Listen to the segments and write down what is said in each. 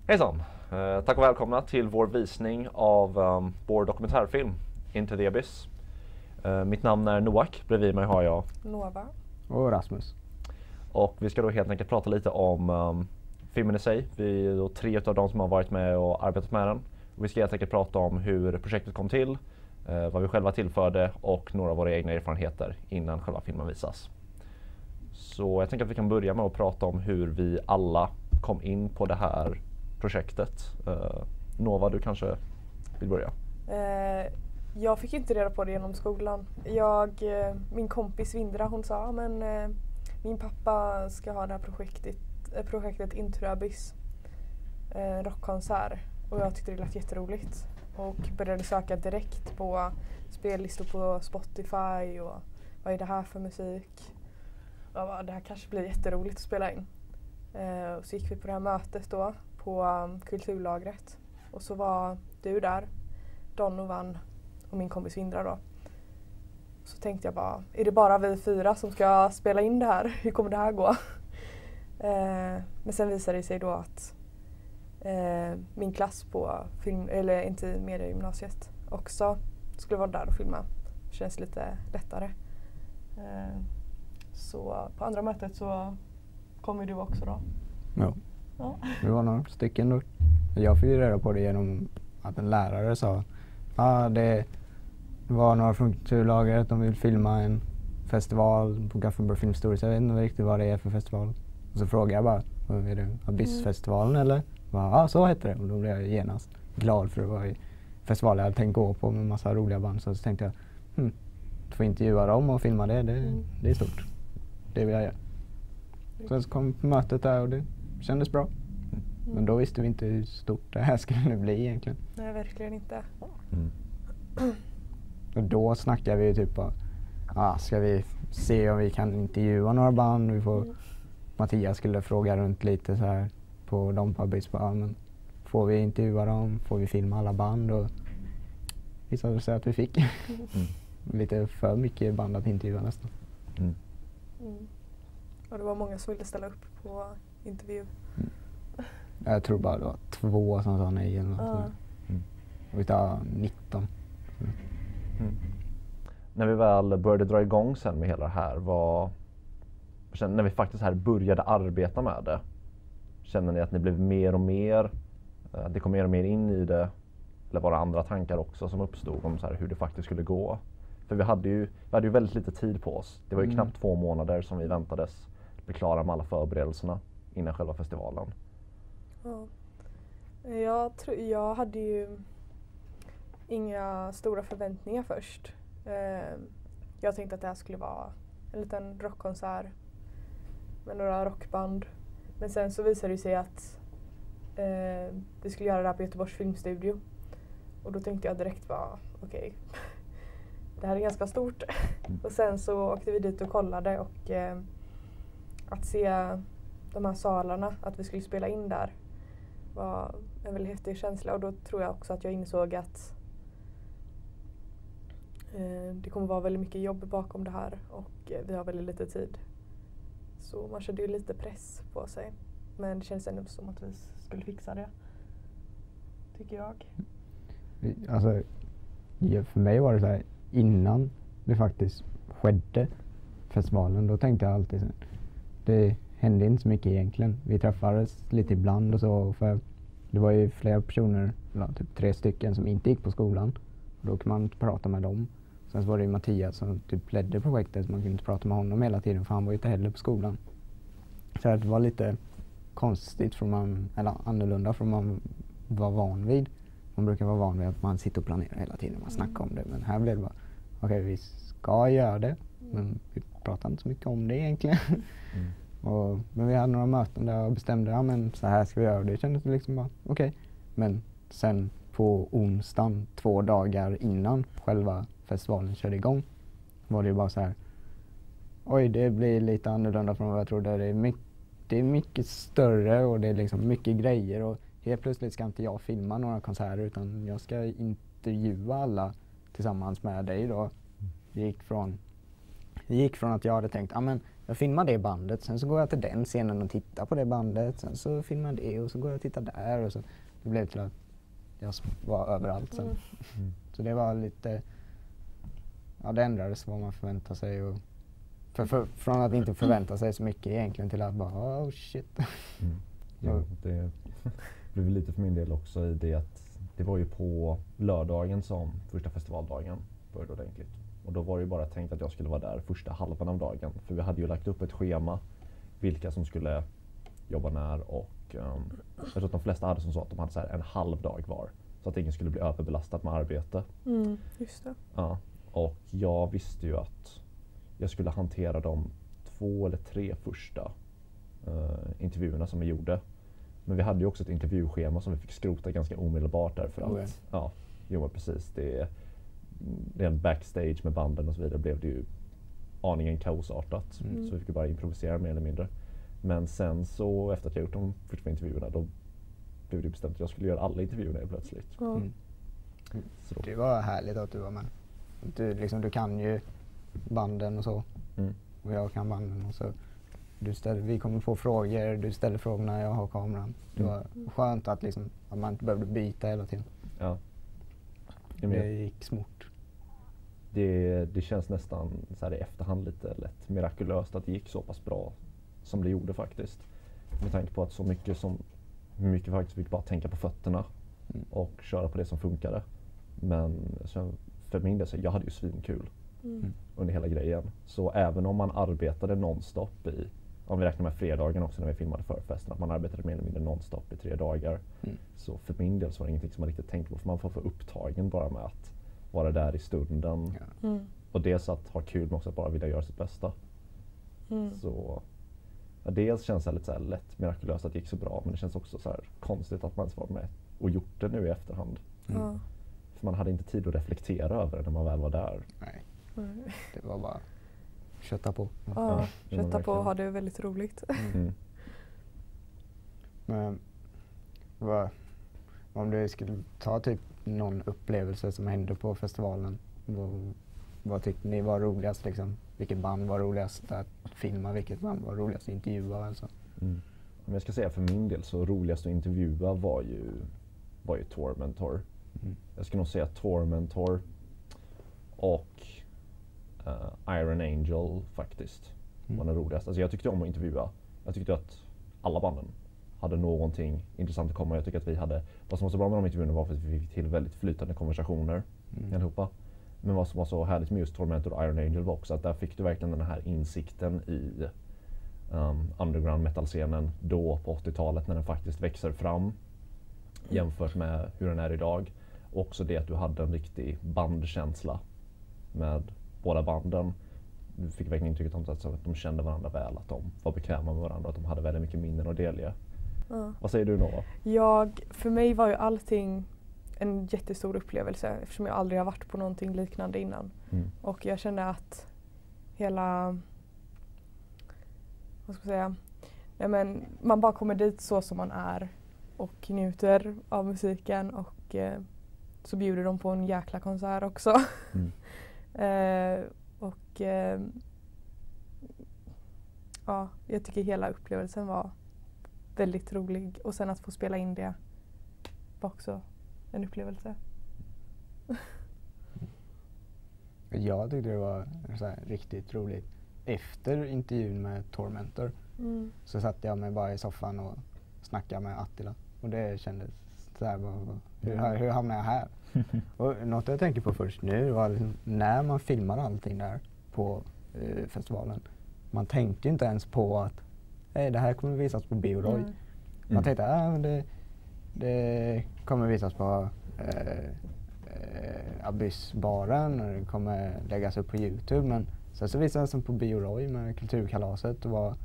Hejsan! Tack och välkomna till vår visning av vår dokumentärfilm Into the Abyss. Mitt namn är Noir, bredvid mig har jag Noir och Rasmus. Och vi ska då helt enkelt prata lite om filmen i sig. Vi är då 3 av de som har varit med och arbetat med den. Och vi ska helt enkelt prata om hur projektet kom till, vad vi själva tillförde och några av våra egna erfarenheter innan själva filmen visas. Så jag tänker att vi kan börja med att prata om hur vi alla kom in på det här projektet. Nova, du kanske vill börja? Jag fick inte reda på det genom skolan. Min kompis Vindra, hon sa men min pappa ska ha det här projektet Into the Abyss, rockkonsert, och jag tyckte det lät jätteroligt och började söka direkt på spellistor på Spotify och vad är det här för musik. Ja, det här kanske blir jätteroligt att spela in. Och så gick vi på det här mötet då på kulturlagret och så var du där, Donovan och min kompis Vindra då. Så tänkte jag bara, är det bara vi 4 som ska spela in det här? Hur kommer det här gå? Men sen visade det sig då att min klass på NTI-gymnasiet också skulle vara där och filma. Det känns lite lättare. Så på andra mötet så kommer du också då. Ja. Det var några stycken då. Jag fick reda på det genom att en lärare sa det var några från kulturlagret, de vill filma en festival på Gothenburg filmhistoriskt. Jag vet inte riktigt vad det är för festival. Och så frågade jag bara, är det Abyssfestivalen eller? Ja, så heter det. Och då blev jag genast glad för det var festival jag hade tänkt gå på med massa roliga band. Så tänkte jag, få intervjua dem och filma det är stort. Det vill jag göra. Sen så kom mötet där och det kändes bra. Men då visste vi inte hur stort det här skulle bli egentligen. Nej, verkligen inte. Och då snackade vi typ ska vi se om vi kan intervjua några band. Mattias skulle fråga runt lite så här på de pubs. Men får vi intervjua dem? Får vi filma alla band? Och visade sig att vi fick. Lite för mycket band att intervjua nästan. Och det var många som ville ställa upp på intervju. Jag tror bara det var 2 som sa nej eller något. Och vi tar 19. När vi väl började dra igång sen med hela det här, när vi faktiskt här började arbeta med det, känner ni att ni blev mer och mer, det kom mer och mer in i det, eller var det andra tankar också som uppstod om så här hur det faktiskt skulle gå? För vi hade ju väldigt lite tid på oss. Det var ju knappt 2 månader som vi väntades bli klara med alla förberedelserna innan själva festivalen. Ja. Jag hade ju inga stora förväntningar först. Jag tänkte att det här skulle vara en liten rockkonsert med några rockband. Men sen så visade det sig att vi skulle göra det här på Göteborgs filmstudio. Och då tänkte jag direkt okej. Det här är ganska stort. Och sen så åkte vi dit och kollade och att se de här salarna, att vi skulle spela in där, var en väldigt häftig känsla. Och då tror jag också att jag insåg att det kommer vara väldigt mycket jobb bakom det här och vi har väldigt lite tid. Så man kände ju lite press på sig. Men det känns ändå som att vi skulle fixa det, tycker jag. Alltså, för mig var det så här, innan det faktiskt skedde festivalen, då tänkte jag alltid så här, det hände inte så mycket egentligen. Vi träffades lite ibland och så, för det var ju flera personer, typ 3 stycken som inte gick på skolan. Då kan man prata med dem. Sen så var det ju Mattias som typ ledde projektet, så man kunde inte prata med honom hela tiden för han var ju inte heller på skolan. Så det var lite konstigt eller annorlunda från man var van vid. Man brukar vara van vid att man sitter och planerar hela tiden, man snackar om det. Men här blev det bara, okej, vi ska göra det, men vi pratar inte så mycket om det egentligen. Men vi hade några möten där och bestämde, men så här ska vi göra. Det kändes liksom bara, okej. Men sen på onsdagen, 2 dagar innan själva festivalen körde igång, var det ju bara så här, oj, det blir lite annorlunda från vad jag trodde. Det är mycket större och det är liksom mycket grejer och helt plötsligt ska inte jag filma några konserter utan jag ska intervjua alla tillsammans med dig då. Det gick från att jag hade tänkt, Jag filmar det bandet, sen så går jag till den scenen och tittar på det bandet. Sen så filmar det och så går jag och tittar där. Och så, det blev till att jag var överallt sen. Så det var lite... Ja, det ändrades vad man förväntar sig. Och från att inte förvänta sig så mycket egentligen till att bara, oh shit. Ja, det blev lite för min del också i det att det var ju på lördagen som första festivaldagen började ordentligt. Och då var det ju bara tänkt att jag skulle vara där första halvan av dagen. För vi hade ju lagt upp ett schema vilka som skulle jobba när och jag tror att de flesta hade som så att de hade så här en halv dag var. Så att ingen skulle bli överbelastad med arbete. Just det. Ja, och jag visste ju att jag skulle hantera de 2 eller 3 första intervjuerna som vi gjorde. Men vi hade ju också ett intervjuschema som vi fick skrota ganska omedelbart därför att ja, jo precis, det är en backstage med banden och så vidare blev det ju aningen kaosartat. Så vi fick bara improvisera mer eller mindre. Men sen så efter att jag gjort de första intervjuerna då blev det bestämt att jag skulle göra alla intervjuerna plötsligt. Så det var härligt att du var med. Du kan ju banden och så. Och jag kan banden och så. Vi kommer få frågor, du ställer frågorna, jag har kameran. Det var skönt att man inte behövde byta hela tiden. Ja. Det gick smort. Det känns nästan så här i efterhand lite lätt mirakulöst att det gick så pass bra som det gjorde faktiskt. Med tanke på att så mycket vi faktiskt fick bara tänka på fötterna och köra på det som funkade. Men för min del så jag hade ju svinkul under hela grejen. Så även om man arbetade nonstop om vi räknar med fredagen också när vi filmade förfesten, att man arbetade mer eller mindre nonstop i 3 dagar. Så för min del så var det ingenting som man riktigt tänkte på, för man får för upptagen bara med att vara där i stunden. Och dels att ha kul men också att bara vilja göra sitt bästa. Så ja, dels känns det lite så här lätt mirakulöst att det gick så bra, men det känns också så här konstigt att man ens var med och gjort det nu i efterhand. För man hade inte tid att reflektera över det när man väl var där. Nej, det var bara kötta på. Ja, kötta på och ha det väldigt roligt. Men om du skulle ta typ någon upplevelse som hände på festivalen, vad tyckte ni var roligast liksom? Vilket band var roligast att filma, vilket band var roligast att intervjua alltså? Om jag ska säga för min del så roligast att intervjua var ju Tormentor. Jag skulle nog säga Tormentor och Iron Angel faktiskt var den roligaste. Alltså jag tyckte om att intervjua. Jag tyckte att alla banden hade någonting intressant att komma. Jag tycker att vi hade, vad som var så bra med de intervjuerna var för att vi fick till väldigt flytande konversationer allihopa. Men vad som var så härligt med just Tormentor och Iron Angel var också att där fick du verkligen den här insikten i underground metal-scenen då på 80-talet när den faktiskt växer fram jämfört med hur den är idag. Och också det att du hade en riktig bandkänsla med båda banden. Du fick verkligen intrycket om att de kände varandra väl, att de var bekväma med varandra och att de hade väldigt mycket minnen att delge. Vad säger du Noah? För mig var ju allting en jättestor upplevelse eftersom jag aldrig har varit på någonting liknande innan. Och jag kände att hela, vad ska jag säga, man bara kommer dit så som man är och njuter av musiken och så bjuder de på en jäkla konsert också. Ja, jag tycker hela upplevelsen var väldigt rolig och sen att få spela in det var också en upplevelse. Jag tyckte det var så här riktigt roligt. Efter intervjun med Tormentor så satt jag mig bara i soffan och snackade med Attila. Och det kändes så här, hur hamnade jag här? Och något jag tänker på först nu var liksom, när man filmar allting där på festivalen. Man tänkte inte ens på att det här kommer visas på Bioroy. Man tänkte att det kommer visas på Abyssbaren och det kommer läggas upp på YouTube. Men sen så visades den på Bioroy med Kulturkalaset och var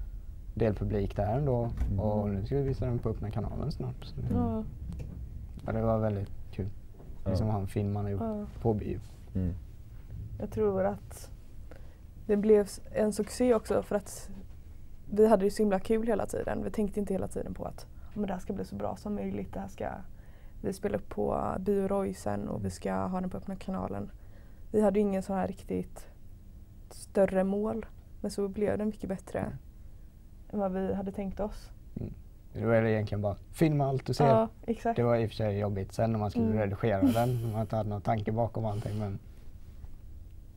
delpublik där ändå. Och nu ska vi visa den på Öppna Kanalen snart. Så ja, det var väldigt kul. Liksom han film man har gjort på bio. Jag tror att det blev en succé också för att vi hade ju så himla kul hela tiden. Vi tänkte inte hela tiden på att det här ska bli så bra som möjligt. Det här ska vi spela upp på Bioroy sen och vi ska ha den på Öppna Kanalen. Vi hade ingen så här riktigt större mål Men så blev det mycket bättre än vad vi hade tänkt oss. Det var egentligen bara filma allt du ser. Ja, exakt. Det var i och för sig jobbigt sen när man skulle redigera den. Man inte hade någon tanke bakom allting. Men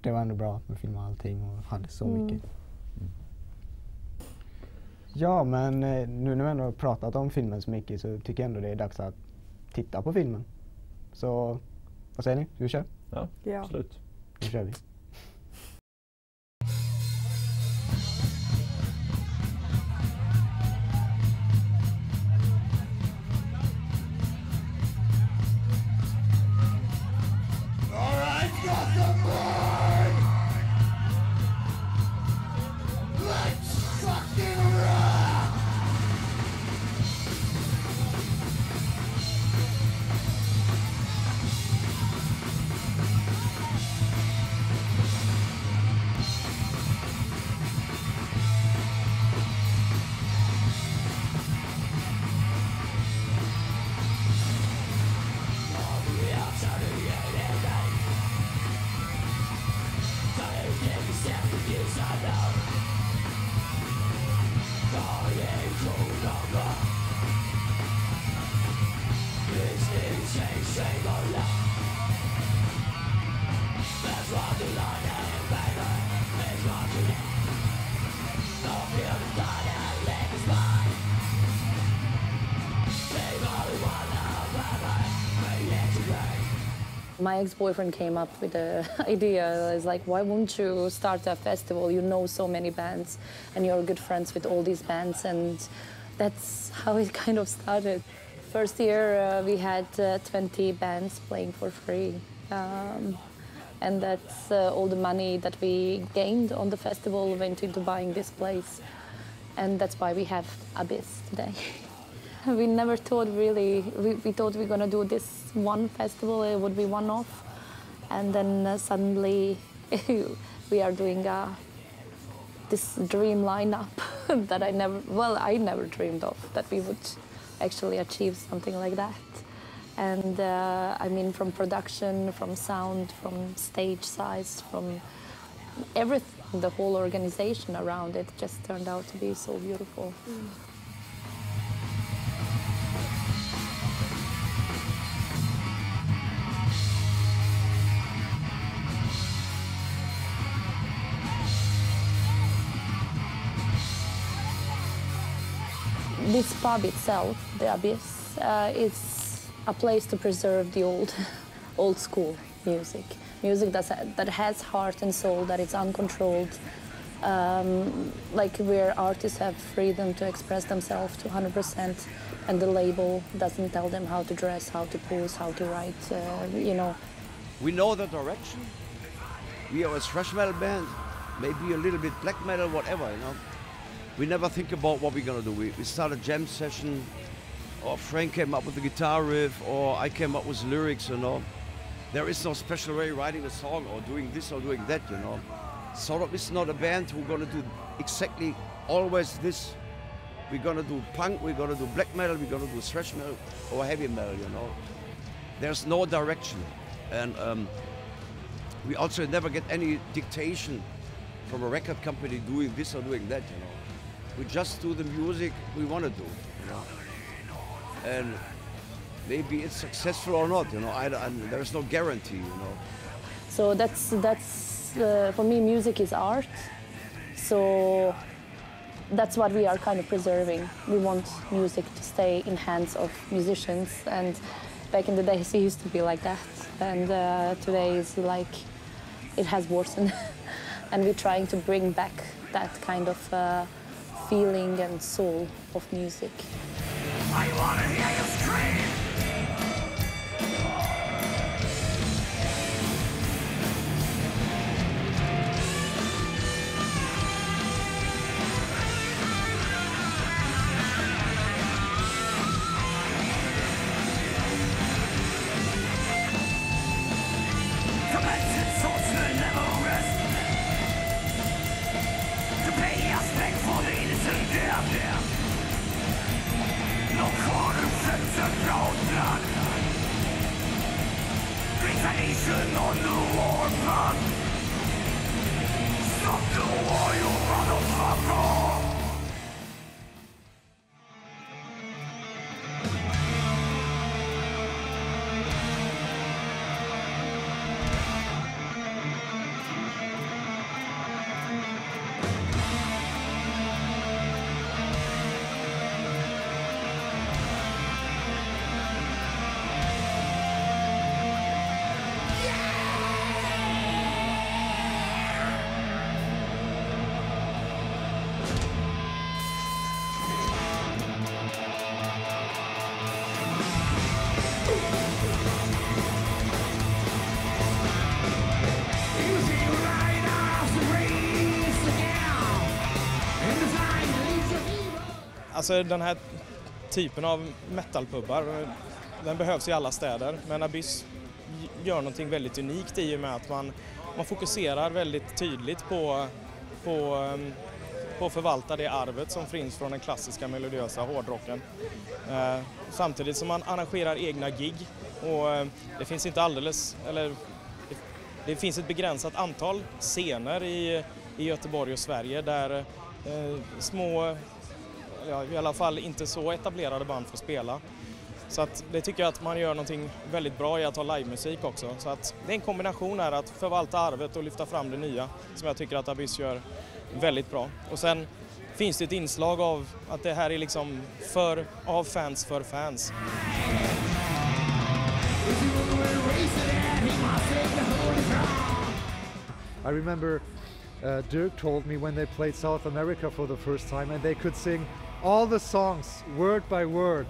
det var ändå bra att filma allting och hade så mycket. Ja, men nu när vi ändå har pratat om filmen så mycket så tycker jag ändå det är dags att titta på filmen. Så vad säger ni? Du kör? Ja, absolut. Nu kör vi. My ex-boyfriend came up with the idea, it's like, why won't you start a festival? You know so many bands and you're good friends with all these bands, and that's how it kind of started. First year we had 20 bands playing for free, and that's all the money that we gained on the festival went into buying this place, and that's why we have Abyss today. We never thought really, we thought we were going to do this one festival, it would be one-off, and then suddenly we are doing this dream lineup that I never dreamed of, that we would actually achieve something like that. And I mean, from production, from sound, from stage size, from everything, the whole organization around it just turned out to be so beautiful. This pub itself, the Abyss, is a place to preserve the old school music. Music that has heart and soul, that is uncontrolled, like where artists have freedom to express themselves to 100%, and the label doesn't tell them how to dress, how to pose, how to write, you know. We know the direction. We are a thrash metal band, maybe a little bit black metal, whatever, you know. We never think about what we're gonna do. We start a jam session, or Frank came up with the guitar riff, or I came up with lyrics, you know. There is no special way writing a song or doing this or doing that, you know. Sodom is not a band who's gonna do exactly always this. We're gonna do punk, we're gonna do black metal, we're gonna do thrash metal or heavy metal, you know. There's no direction. And we also never get any dictation from a record company doing this or doing that, you know. We just do the music we want to do, you know. And maybe it's successful or not, you know. There's no guarantee, you know. So that's for me, music is art. So that's what we are kind of preserving. We want music to stay in hands of musicians, and back in the days it used to be like that. And today is like, it has worsened. And we're trying to bring back that kind of feeling and soul of music. I wanna hear you scream. On the war path. Stop the war, you run. Alltså den här typen av metalpubbar, den behövs i alla städer. Men Abyss gör någonting väldigt unikt i och med att man fokuserar väldigt tydligt på att förvalta det arvet som finns från den klassiska melodiösa hårdrocken. Samtidigt som man arrangerar egna gig, och det finns det finns ett begränsat antal scener i Göteborg och Sverige där små, i alla fall inte så etablerade band får spela. Så att det tycker jag att man gör någonting väldigt bra i att ha livemusik också. Så att det är en kombination här att förvalta arvet och lyfta fram det nya som jag tycker att Abyss gör väldigt bra. Och sen finns det ett inslag av att det här är liksom av fans för fans. I remember Dirk told me when they played South America for the first time and they could sing all the songs word by word.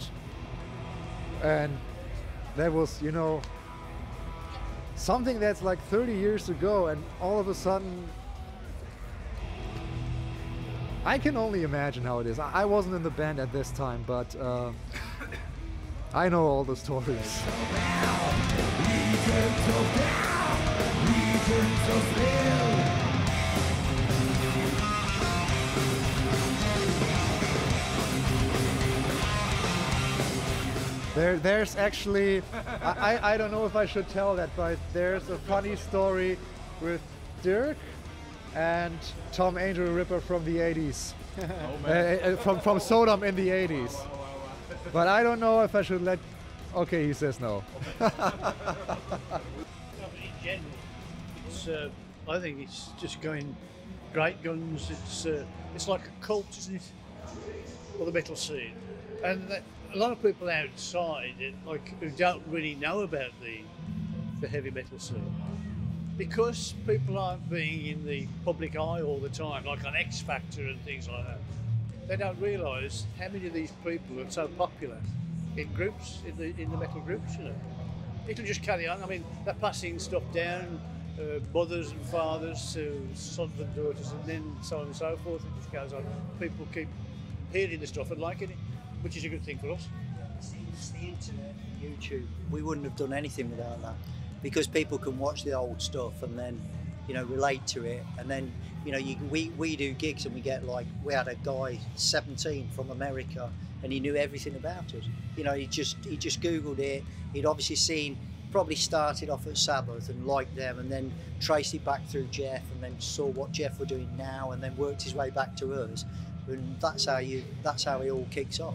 And that was, you know, something that's like 30 years ago, and all of a sudden I can only imagine how it is. I wasn't in the band at this time, but I know all the stories. There's actually, I don't know if I should tell that, but there's a funny story with Dirk and Tom Angel Ripper from the 80s. From Sodom in the 80s. But I don't know if I should let... Okay, he says no. In general, it's, I think it's just going great guns. It's like a cult, isn't it? For the metal scene. And a lot of people outside, who don't really know about the heavy metal scene, because people aren't being in the public eye all the time, like on X Factor and things like that. They don't realise how many of these people are so popular in groups, in the metal groups. You know, it'll just carry on. I mean, they're passing stuff down, mothers and fathers to sons and daughters, and then so on and so forth. It just goes on. People keep hearing the stuff and liking it, which is a good thing for us. It's the internet, YouTube. We wouldn't have done anything without that, because people can watch the old stuff and then, you know, relate to it. And then, you know, we do gigs and we had a guy 17 from America and he knew everything about us. You know, he just Googled it. He'd obviously probably started off at Sabbath and liked them, and then traced it back through Jeff, and then saw what Jeff were doing now, and then worked his way back to us. And that's how it all kicks off.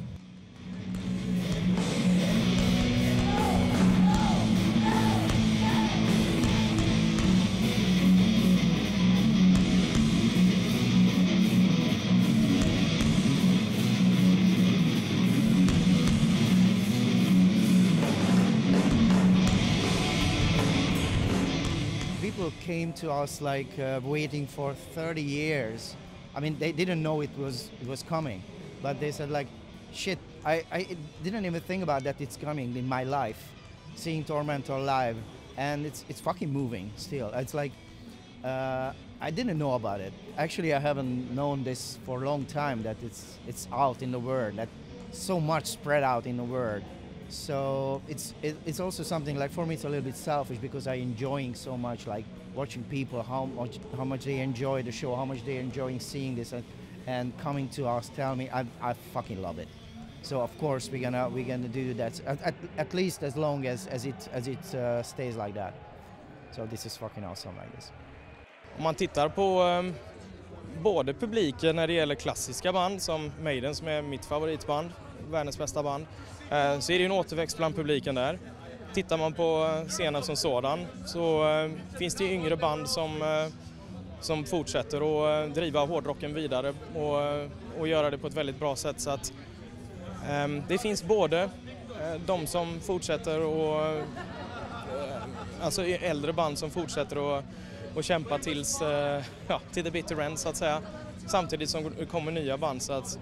People came to us like waiting for 30 years. I mean, they didn't know it was coming, but they said like, shit, I didn't even think about that it's coming in my life, seeing Tormentor live, and it's fucking moving still. It's like, I didn't know about it. Actually, I haven't known this for a long time, that it's out in the world, that so much spread out in the world. So it's also something like, for me, it's a little bit selfish, because I'm enjoying so much, like watching people, how much they enjoy the show, how much they're enjoying seeing this, and coming to us, tell me, I fucking love it. So of course we're gonna do that at least as long as it stays like that. So this is fucking awesome, I guess. Om man tittar på både publiken när det gäller klassiska band som Maiden, som är mitt favoritband, världens bästa band, så är det en återväxt bland publiken där. Tittar man på scenen som sådan så finns det yngre band som fortsätter att driva hårdrocken vidare och göra det på ett väldigt bra sätt. Så att det finns både de som fortsätter och alltså äldre band som fortsätter att kämpa till the bitter end, så att säga. Samtidigt som det kommer nya band, så att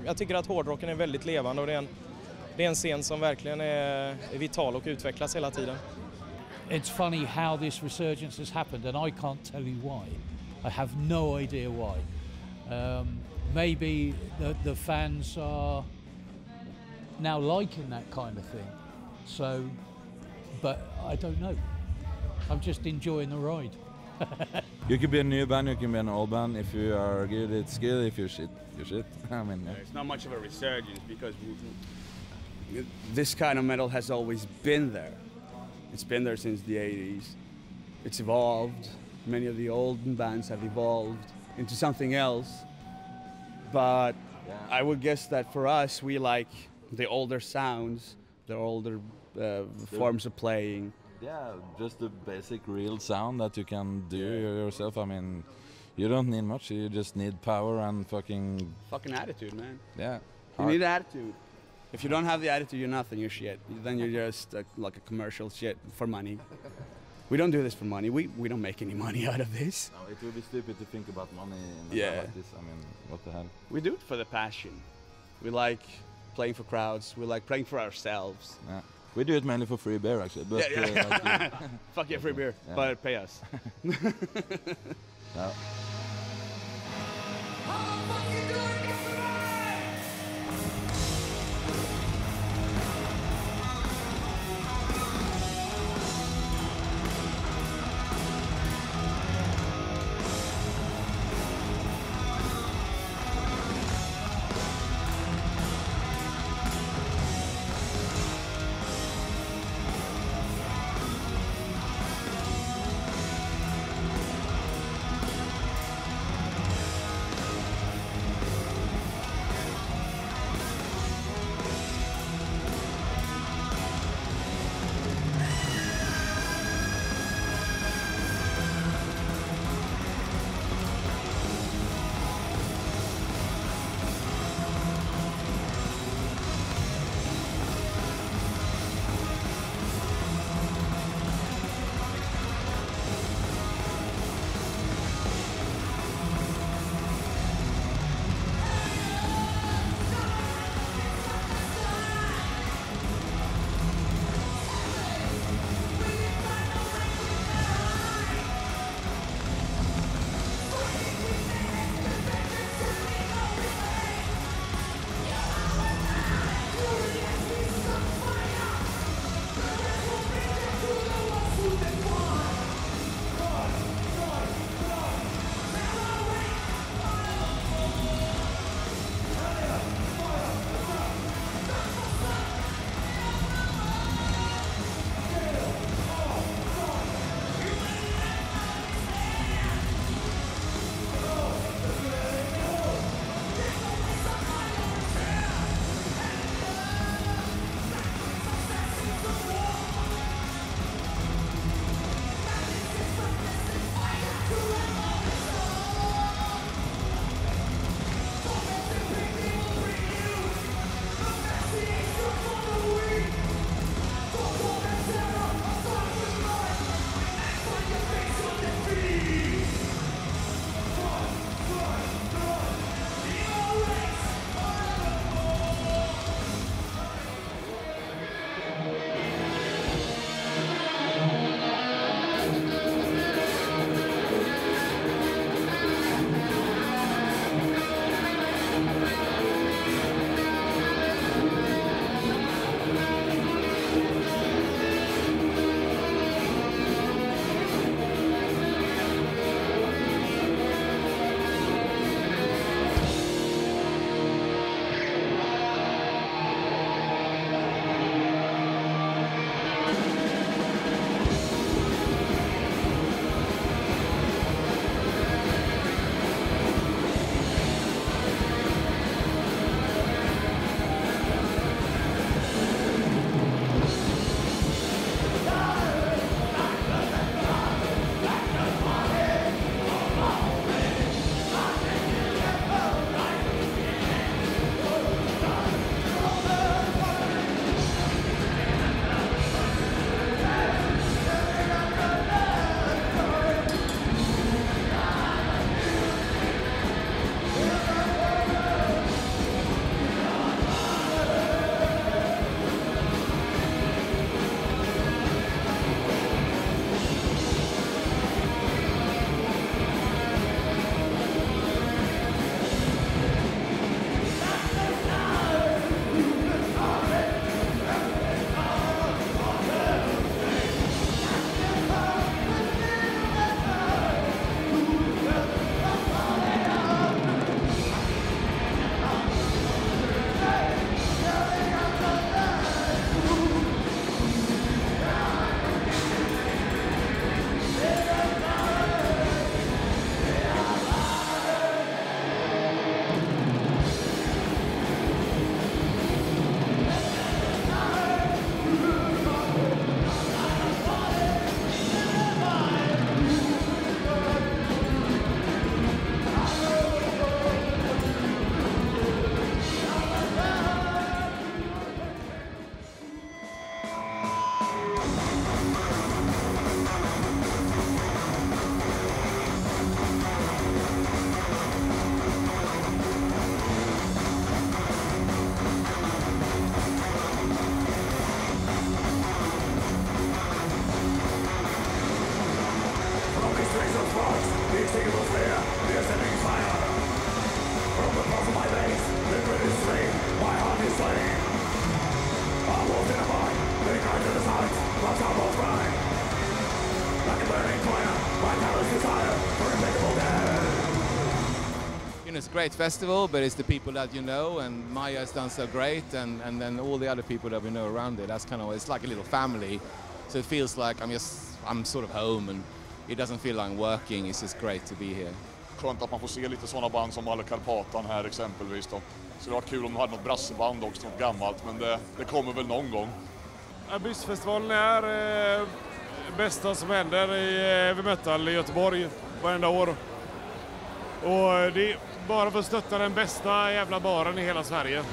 jag tycker att hårdrocken är väldigt levande, och det är en scen som verkligen är vital och utvecklas hela tiden. It's funny how this resurgence has happened, and I can't tell you why. I have no idea why. Maybe the fans are now liking that kind of thing. So, but I don't know. I'm just enjoying the ride. You can be a new band, you can be an old band. If you are good, it's good. If you're shit, you're shit. I mean, yeah. It's not much of a resurgence because this kind of metal has always been there. It's been there since the 80s. It's evolved. Many of the old bands have evolved into something else. But I would guess that for us, we like the older sounds, the older forms of playing. Yeah, just the basic real sound that you can do yourself. I mean, you don't need much. You just need power and fucking attitude, man. Yeah. You need attitude. If you don't have the attitude, you're nothing. You're shit. Then you're just like a commercial shit for money. We don't do this for money. We don't make any money out of this. No, it would be stupid to think about money in a like this. I mean, what the hell? We do it for the passion. We like playing for crowds. We like playing for ourselves. Yeah. We do it mainly for free beer, actually. But, like fuck yeah, free beer. Yeah. But pay us. No. You know, it's a great festival, but it's the people that you know, and Maya has done so great, and then all the other people that we know around it. That's kind of, it's like a little family. So it feels like I'm sort of home, and it doesn't feel like I'm working. It's just great to be here. Skönt att man får se lite sådana band som Malokarpatan här exempelvis då. Så det var kul om de hade något brasseband också, något gammalt, men det kommer väl någon gång. Abyssfestivalen är bästa som händer i heavy metal i Göteborg varenda år. Och det är bara för att stötta den bästa jävla baren i hela Sverige.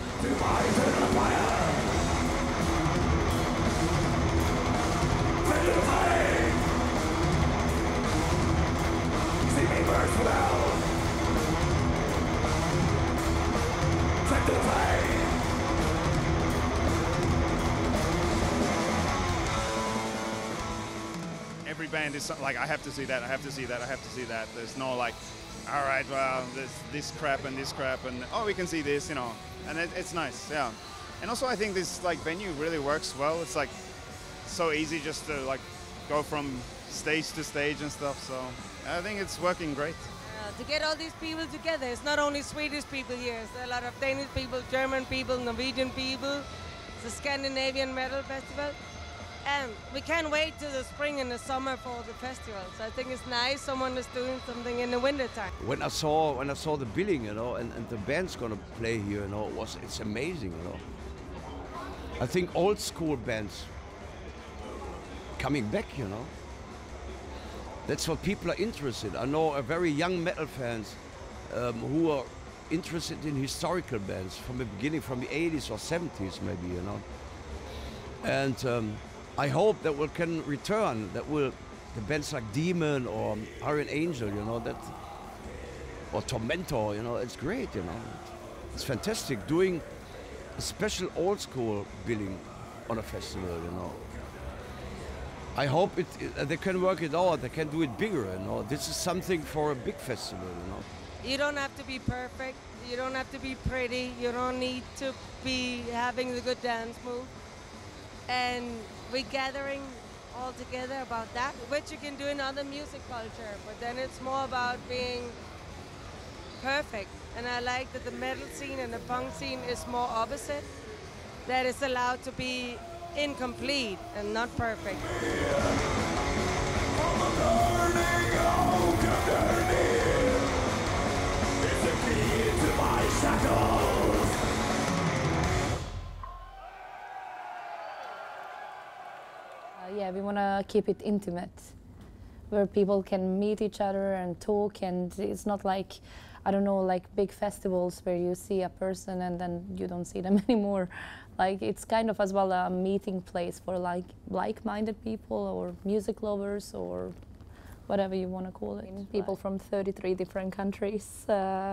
Every band is like, I have to see that, I have to see that, I have to see that. There's no like, all right, well, there's this crap, and oh, we can see this, you know, and it's nice, yeah. And also I think this like venue really works well. It's like so easy just to like go from stage to stage and stuff, so I think it's working great. To get all these people together, it's not only Swedish people here, it's a lot of Danish people, German people, Norwegian people. It's a Scandinavian metal festival. And we can't wait till the spring and the summer for the festival. So I think it's nice someone is doing something in the winter time. When I saw the billing, you know, and the band's gonna play here, you know, it's amazing, you know. I think old school bands coming back, you know. That's what people are interested. I know a very young metal fans who are interested in historical bands from the beginning, from the 80s or 70s maybe, you know. And I hope that we can return, the bands like Demon or Iron Angel, you know, or Tormentor, you know, it's great, you know. It's fantastic doing a special old school billing on a festival, you know. I hope they can work it out, they can do it bigger, you know. This is something for a big festival, you know. You don't have to be perfect, you don't have to be pretty, you don't need to be having the good dance move. And we're gathering all together about that, which you can do in other music culture, but then it's more about being perfect. And I like that the metal scene and the punk scene is more opposite, that it's allowed to be incomplete and not perfect. Yeah, we want to keep it intimate, where people can meet each other and talk, and it's not like, I don't know, like big festivals where you see a person and then you don't see them anymore. Like, it's kind of as well a meeting place for like-minded people or music lovers or whatever you want to call it. People from 33 different countries,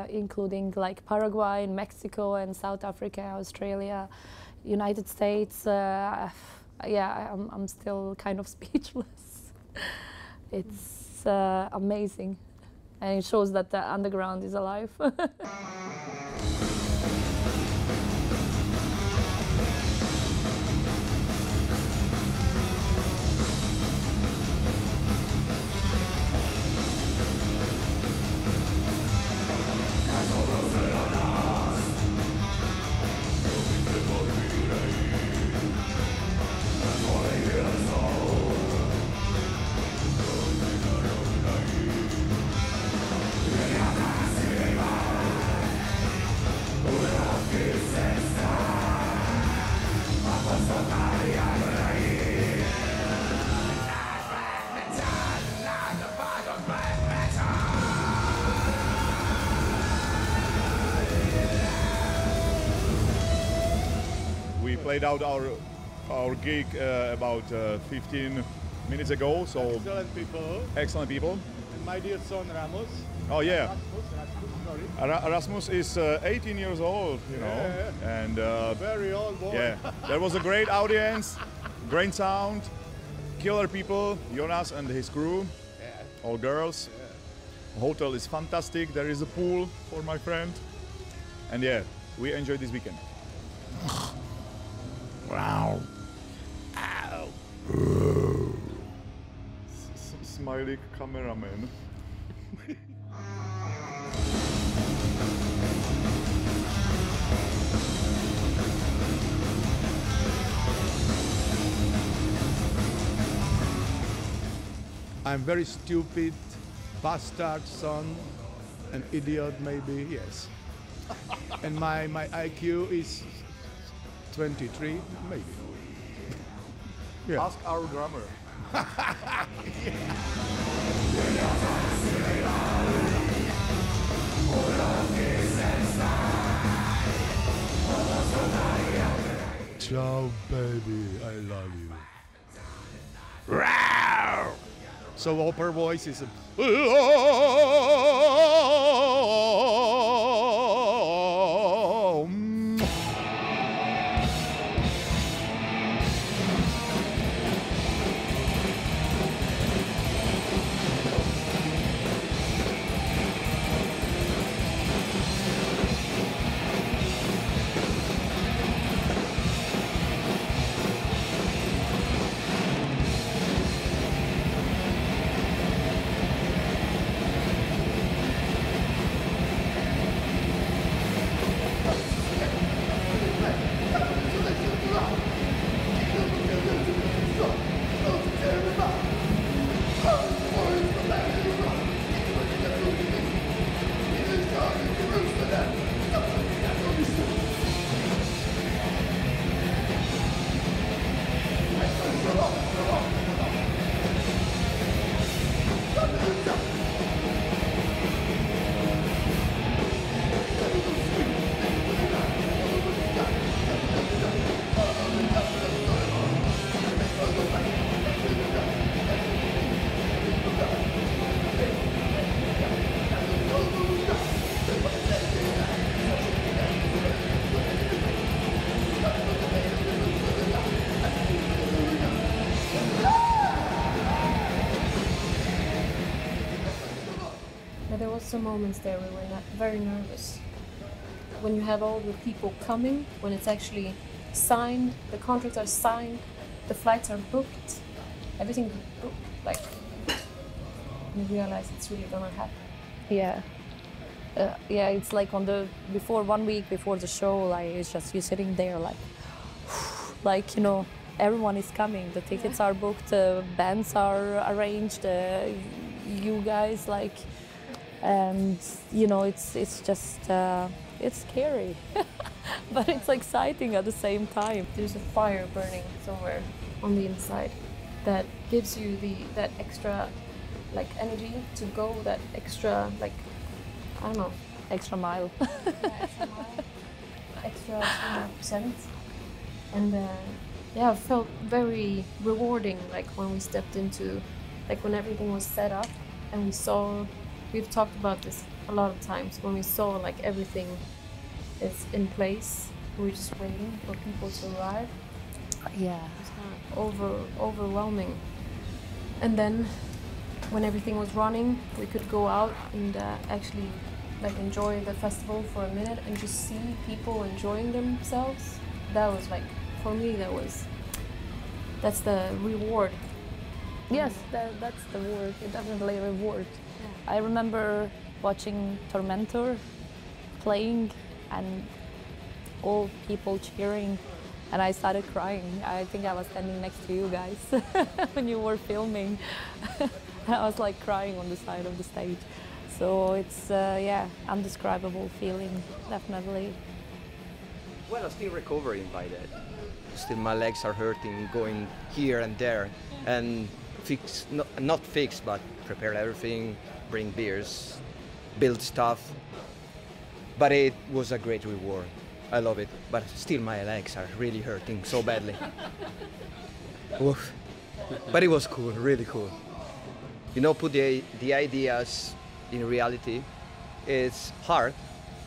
including like Paraguay, and Mexico, and South Africa, Australia, United States. Yeah, I'm still kind of speechless. It's amazing, and it shows that the underground is alive. Played out our gig about 15 minutes ago. So excellent people. And my dear son Ramos. Oh yeah. Rasmus, Rasmus is 18 years old, you know, and very old boy. Yeah, there was a great audience, great sound, killer people. Jonas and his crew, all girls. The hotel is fantastic. There is a pool for my friend, and yeah, we enjoyed this weekend. Wow. Ow. Smiley cameraman. I'm very stupid, bastard son, an idiot maybe, yes. And my IQ is 23, maybe. Yeah. Ask our drummer. Ciao, baby, I love you. So opera voice is There was some moments there we were very nervous. When you have all the people coming, when it's actually signed, the contracts are signed, the flights are booked, everything is booked, like, you realize it's really gonna happen. Yeah. Yeah, it's like before 1 week before the show, like it's just you sitting there like, you know, everyone is coming, the tickets are booked, bands are arranged, you guys like, and you know, it's just, it's scary, but it's exciting at the same time. There's a fire burning somewhere on the inside that gives you that extra like energy to go that extra, like, I don't know, extra mile. Extra 100%. And yeah, it felt very rewarding, like when we stepped into, like when everything was set up and we saw, we've talked about this a lot of times, when we saw like everything is in place, we're just waiting for people to arrive. Yeah. It's kind of overwhelming. And then when everything was running, we could go out and actually like enjoy the festival for a minute and just see people enjoying themselves. That was like, for me, that's the reward. Yes, that's the word, definitely a reward. Yeah. I remember watching Tormentor playing and all people cheering, and I started crying. I think I was standing next to you guys when you were filming. I was like crying on the side of the stage. So it's, yeah, indescribable feeling, definitely. Well, I'm still recovering by that. Still my legs are hurting, going here and there, and not fix, but prepare everything, bring beers, build stuff. But it was a great reward. I love it, but still my legs are really hurting so badly. Oof. But it was cool, really cool. You know, put the ideas in reality. It's hard,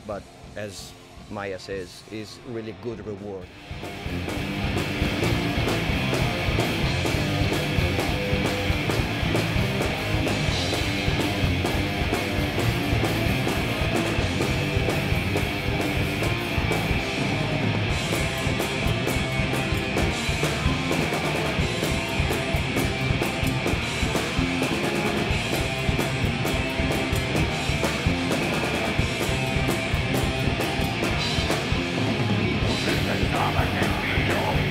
but as Maya says, is really good reward. Come and get me,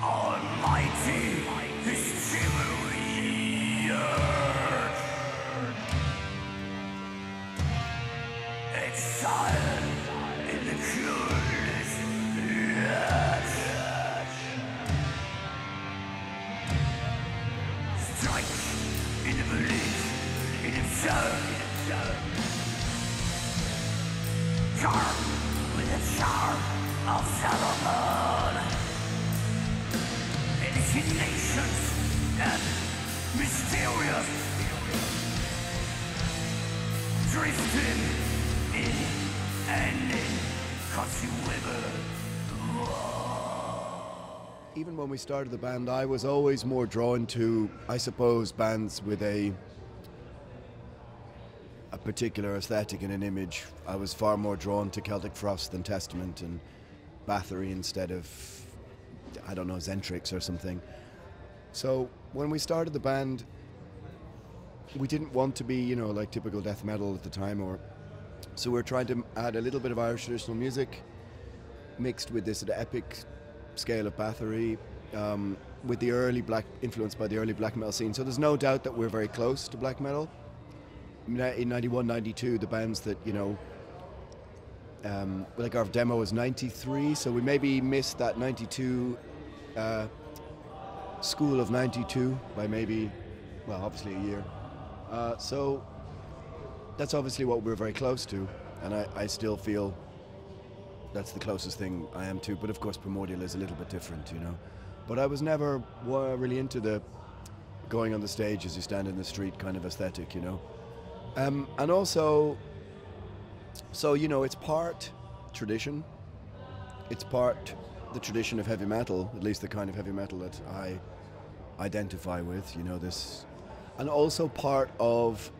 Almighty is Chevalier. Exile in the coolness yet. Strike in the belief in himself. Charm with the charm of Solomon. Nations and mysterious, drifting in and in, consumable. Even when we started the band, I was always more drawn to, I suppose, bands with a particular aesthetic and an image. I was far more drawn to Celtic Frost than Testament and Bathory instead of, I don't know, Zentrix or something. So when we started the band, we didn't want to be, you know, like typical death metal at the time, so we're trying to add a little bit of Irish traditional music mixed with this sort of epic scale of Bathory, with the early influenced by the early black metal scene. So there's no doubt that we're very close to black metal. In 91, 92, the bands that, you know, like our demo was 93, so we maybe missed that 92 school of 92 by maybe, well, obviously a year. So that's obviously what we're very close to, and I still feel that's the closest thing I am to, but of course Primordial is a little bit different, you know. But I was never really into the going on the stage as you stand in the street kind of aesthetic, you know. And also, so, you know, it's part tradition, it's part the tradition of heavy metal, at least the kind of heavy metal that I identify with, you know, this, and also part of,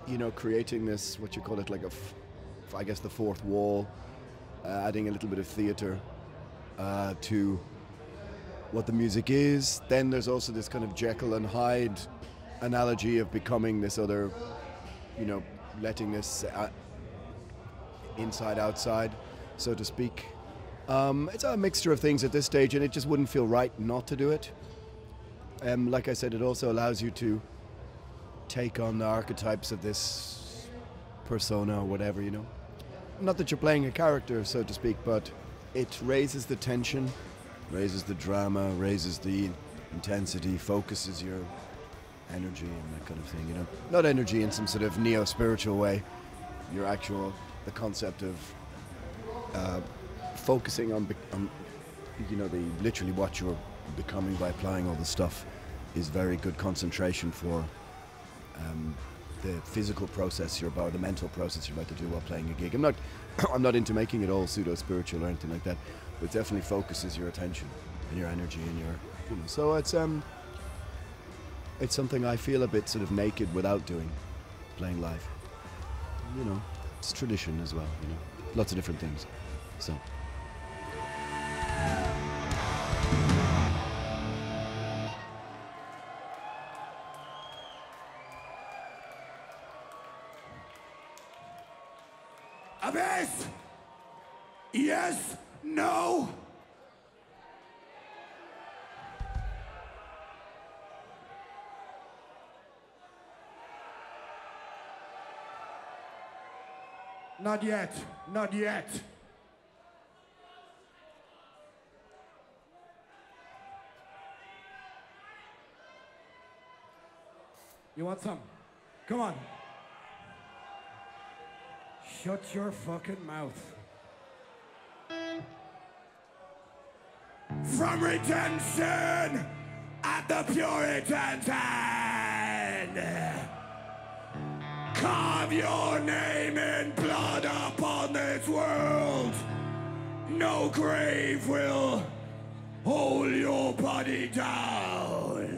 you know, creating this, what you call it, like I guess the fourth wall, adding a little bit of theatre to what the music is. Then there's also this kind of Jekyll and Hyde analogy of becoming this other, you know, letting this inside outside, so to speak. It's a mixture of things at this stage, and it just wouldn't feel right not to do it. Like I said, it also allows you to take on the archetypes of this persona or whatever, you know. Not that you're playing a character, so to speak, but it raises the tension, raises the drama, raises the intensity, focuses your energy and that kind of thing, you know. Not energy in some sort of neo-spiritual way, your actual, the concept of focusing on, you know, literally what you're becoming by applying all the stuff is very good concentration for the physical process the mental process you're about to do while playing a gig. I'm not into making it all pseudo-spiritual or anything like that, but it definitely focuses your attention and your energy and your, you know, so it's something I feel a bit sort of naked without doing, playing live. You know, it's tradition as well, you know, lots of different things, so. Abyss! Yes? No? Not yet. Not yet. You want some? Come on. Shut your fucking mouth. From redemption at the Puritan's hand. Carve your name in blood upon this world. No grave will hold your body down.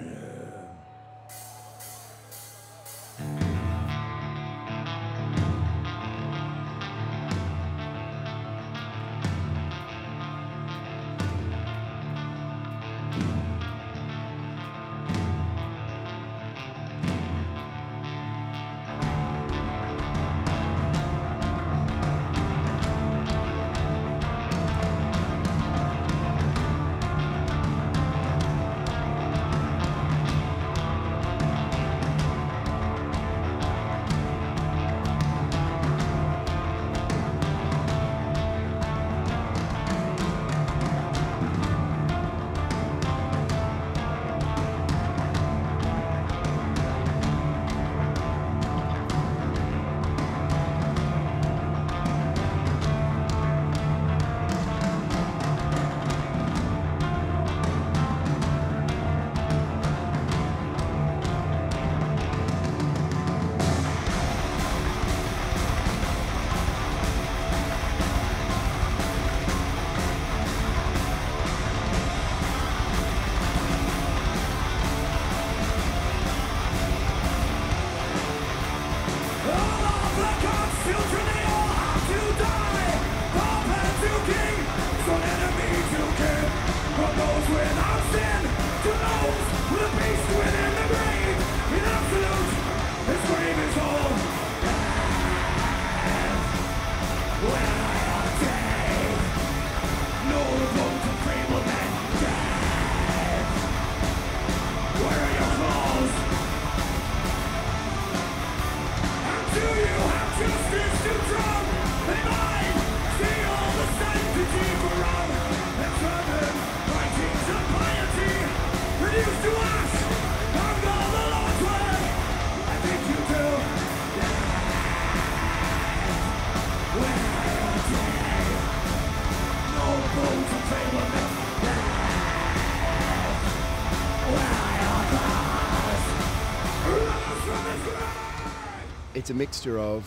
It's a mixture of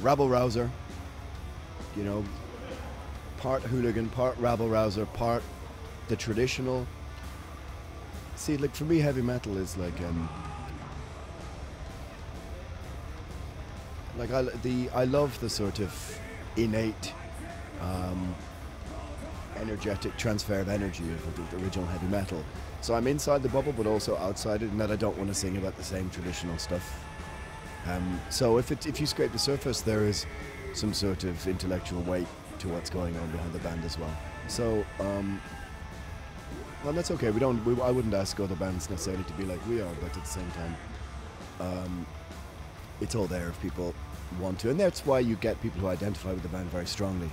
rabble-rouser, you know, part hooligan, part rabble-rouser, part the traditional. See, like for me, heavy metal is like I love the sort of innate, energetic transfer of energy of the original heavy metal. So I'm inside the bubble, but also outside it, in that I don't want to sing about the same traditional stuff. So if you scrape the surface, there is some sort of intellectual weight to what's going on behind the band as well. So, well, that's okay. I wouldn't ask other bands necessarily to be like we are, but at the same time, it's all there if people want to, and that's why you get people who identify with the band very strongly,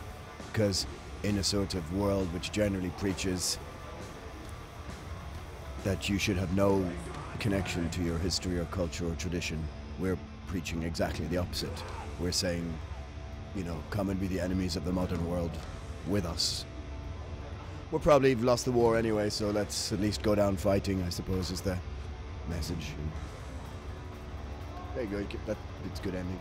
because in a sort of world which generally preaches that you should have no connection to your history or culture or tradition, we're preaching exactly the opposite. We're saying, you know, come and be the enemies of the modern world with us. We'll probably have lost the war anyway, so let's at least go down fighting, I suppose, is the message. There you go, it's good ending.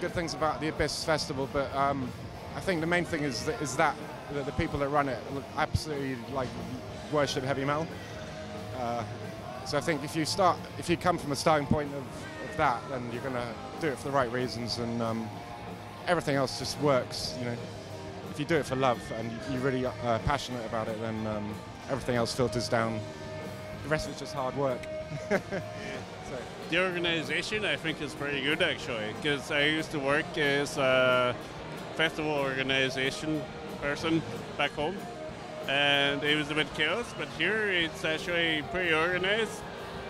Good things about the Abyss Festival, but I think the main thing is that the people that run it absolutely like worship heavy metal. So I think if you come from a starting point of that, then you're going to do it for the right reasons, and everything else just works. You know, if you do it for love and you're really passionate about it, then everything else filters down. The rest of it's just hard work. The organization, I think, is pretty good actually, because I used to work as a festival organization person back home, and it was a bit chaos, but here it's actually pretty organized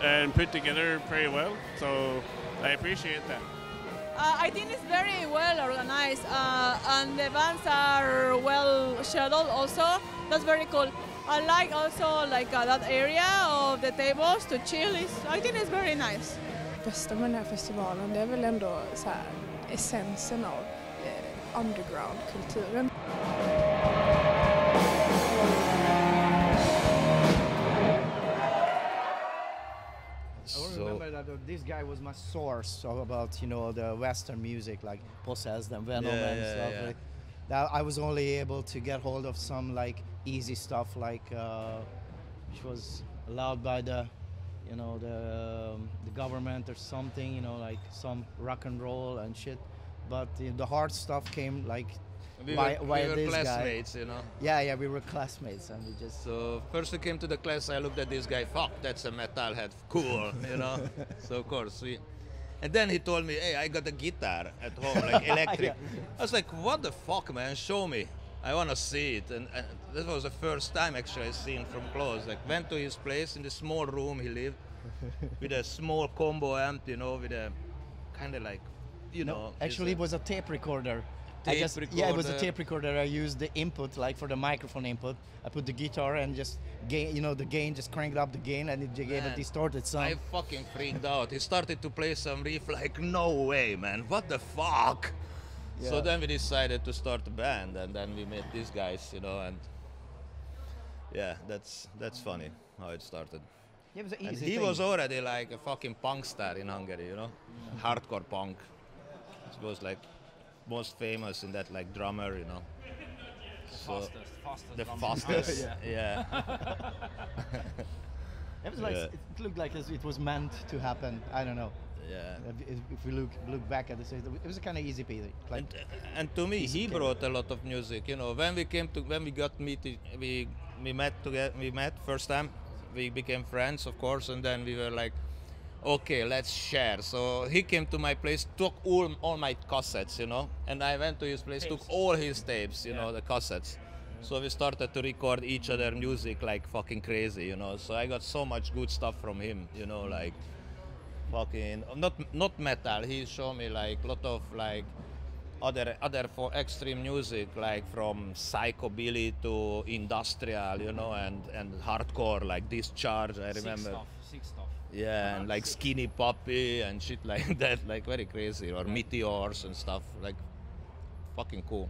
and put together pretty well. So I appreciate that. I think it's very well organized and the bands are well scheduled also. That's very cool. I like also like that area of the tables to chill. I think it's very nice. Bästa med den här festivalen, det är väl ändå så här, essensen av underground-kulturen. I remember that this guy was my source about the Western music like Possessed and Venom and stuff. Yeah. Like that I was only able to get hold of some like easy stuff like which was allowed by the government or something, like some rock and roll and shit. But the hard stuff came like We why were this classmates, guy. you know. Yeah, we were classmates, and we just. So first we came to the class, I looked at this guy. Fuck, that's a metalhead. Cool, you know. So of course and then he told me, hey, I got a guitar at home, like electric. I was like, what the fuck, man? Show me. I want to see it. And this was the first time actually I seen from close. Like went to his place in the small room he lived with a small combo amp, with a kind of like, Actually, it was a tape recorder. Tape Yeah, it was a tape recorder. I used the input, like for the microphone input. I put the guitar and just the gain, just cranked up the gain, and it gave a distorted sound. I fucking freaked out. He started to play some riff like, no way, man, what the fuck? Yeah. So then we decided to start a band, and then we met these guys, and yeah, that's funny how it started. Yeah, it was an and easy he thing. was already like a fucking punk star in Hungary, hardcore punk. He was like most famous in that, like drummer, So fastest the drummer. fastest, yeah. It was like Yeah. it looked like it was meant to happen. I don't know. Yeah. If we look back at this, it was a kind of easy peasy. Like, And to me, he brought a lot of music. When we met together. We met first time. We became friends, of course, and then we were like, okay, let's share. So he came to my place, took all my cassettes, and I went to his place, took all his tapes, the cassettes. So we started to record each other music like fucking crazy, So I got so much good stuff from him, like fucking not metal. He showed me like a lot of like other for extreme music, like from psychobilly to industrial, and hardcore, like Discharge. I remember. Sick stuff. Yeah, and like Skinny Puppy and shit like that, like very crazy, or Meteors and stuff, like fucking cool.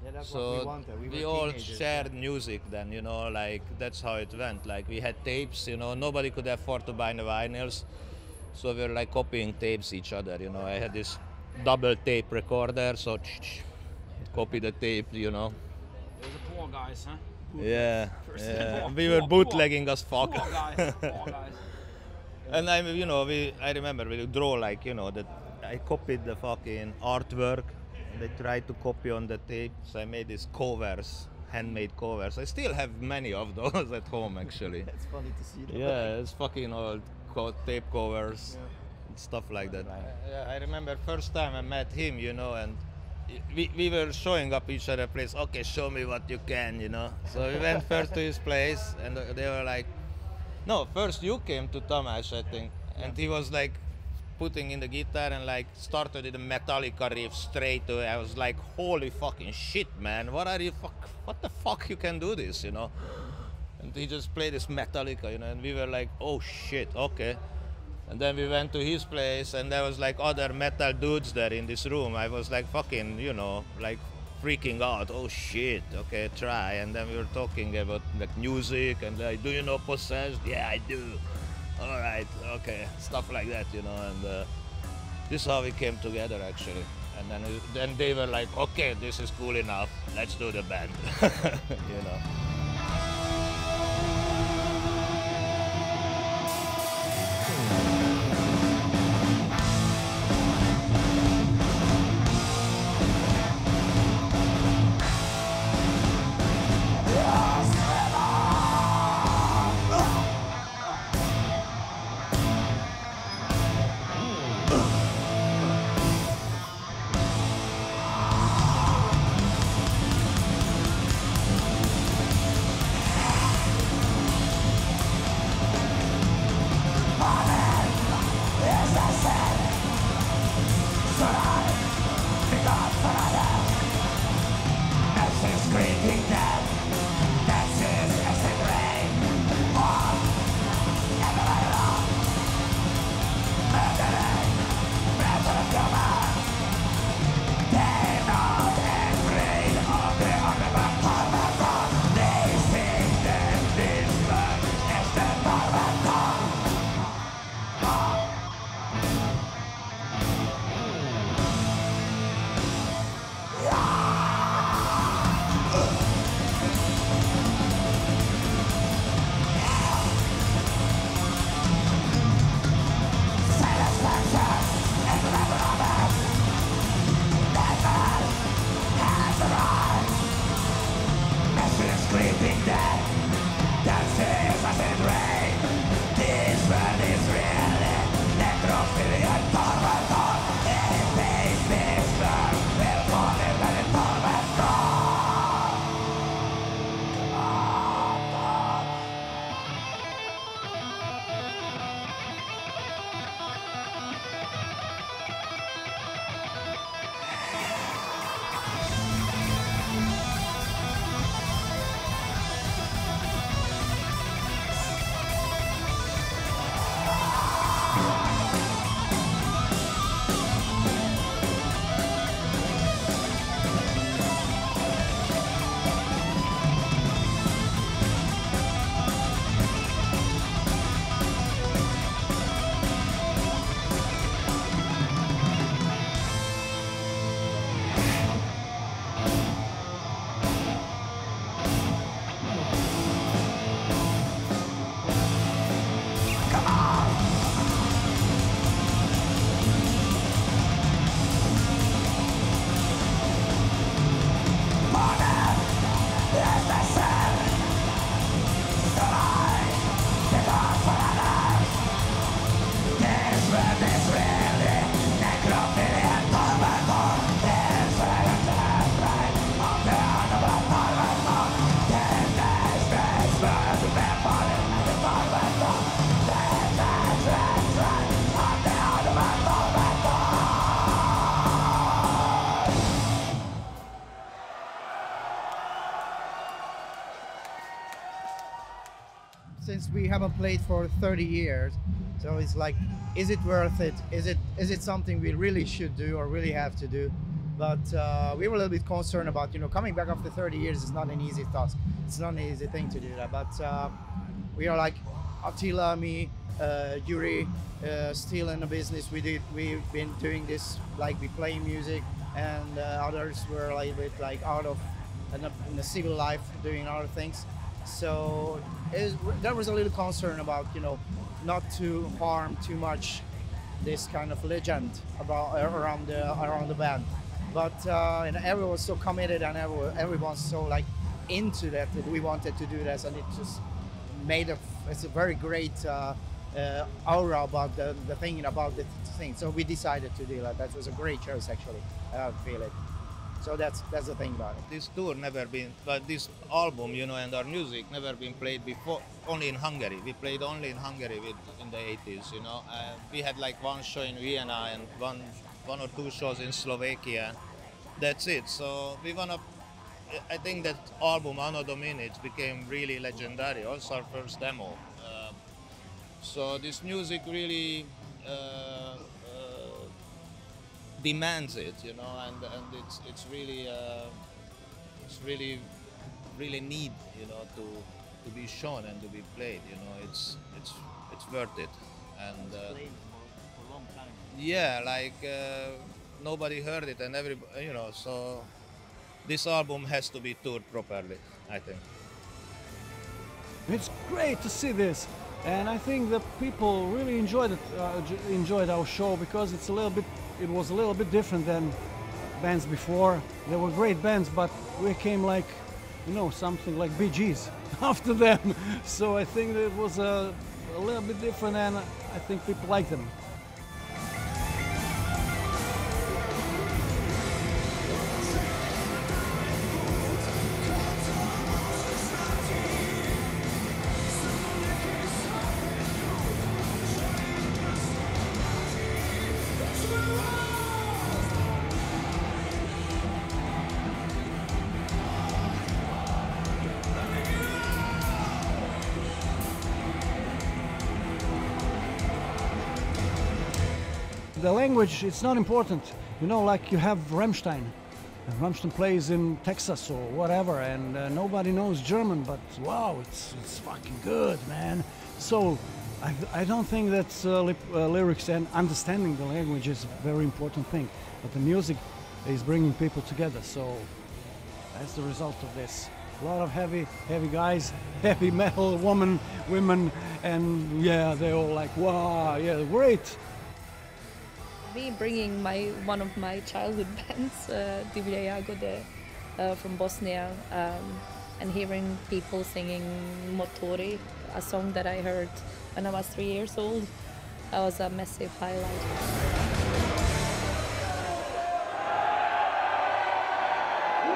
Yeah, that's So what we wanted. we were all teenagers, shared music then, like that's how it went. Like we had tapes, nobody could afford to buy the vinyls, so we were like copying tapes each other, I had this double tape recorder, so copy the tape, It was a poor guys, huh? Yeah, First yeah. poor, We were poor, bootlegging as fuck. Poor guys, poor guys. And I remember we would draw like, that I copied the fucking artwork. They tried to copy on the tape, so I made these covers, handmade covers. I still have many of those at home, actually. It's funny to see that. Yeah, it's fucking old tape covers, and stuff like that. I remember first time I met him, and we were showing up each other place. Okay, show me what you can, So we went first to his place, and they were like, no, first you came to Tamás, I think, and he was like putting in the guitar and like started with a Metallica riff straight away. I was like, holy fucking shit, man! What the fuck you can do this, And he just played this Metallica, and we were like, oh shit, okay. And then we went to his place, and there was like other metal dudes there in this room. I was like fucking, like freaking out. Oh shit, okay, try. And then we were talking about like music and like, do you know Possessed? Yeah, I do. All right, okay, stuff like that, And this is how we came together actually. And then they were like, okay, this is cool enough. Let's do the band, we haven't played for 30 years. So it's like, is it worth it? Is it something we really should do or really have to do? But we were a little bit concerned about, coming back after 30 years is not an easy task. It's not an easy thing to do that. But we are like Attila, me, Yuri, still in the business. We've been doing this, like we play music, and others were a little bit like out of in the civil life doing other things. So there was a little concern about, not to harm too much this kind of legend about around the band. But everyone was so committed, and everyone's so like into that we wanted to do this, and it just made it's a very great aura about the thing, about the thing. So we decided to do that. That was a great choice, actually. I feel it. So that's the thing about it. This tour never been, but this album, and our music never been played before, only in Hungary. We played only in Hungary in the 80s, We had like one show in Vienna and one or two shows in Slovakia. That's it. So I think that album, Anno Domini, became really legendary. Also our first demo. So this music really demands it, and it's really need, to be shown and to be played. It's worth it. And for a long time. Yeah, like nobody heard it, and everybody, so this album has to be toured properly, I think. It's great to see this, and I think that people really enjoyed our show, because it was a little bit different than bands before. There were great bands, but we came like, something like Bee Gees after them. So I think that it was a little bit different, and I think people like them. The language, it's not important. Like you have Rammstein. And Rammstein plays in Texas or whatever, and nobody knows German, but wow, it's fucking good, man. So I don't think that lyrics and understanding the language is a very important thing, but the music is bringing people together, so that's the result of this. A lot of heavy guys, heavy metal women, and yeah, they're all like, wow, yeah, great. Me bringing one of my childhood bands, Divlje, Jagode, from Bosnia, and hearing people singing Motori, a song that I heard when I was 3 years old, that was a massive highlight.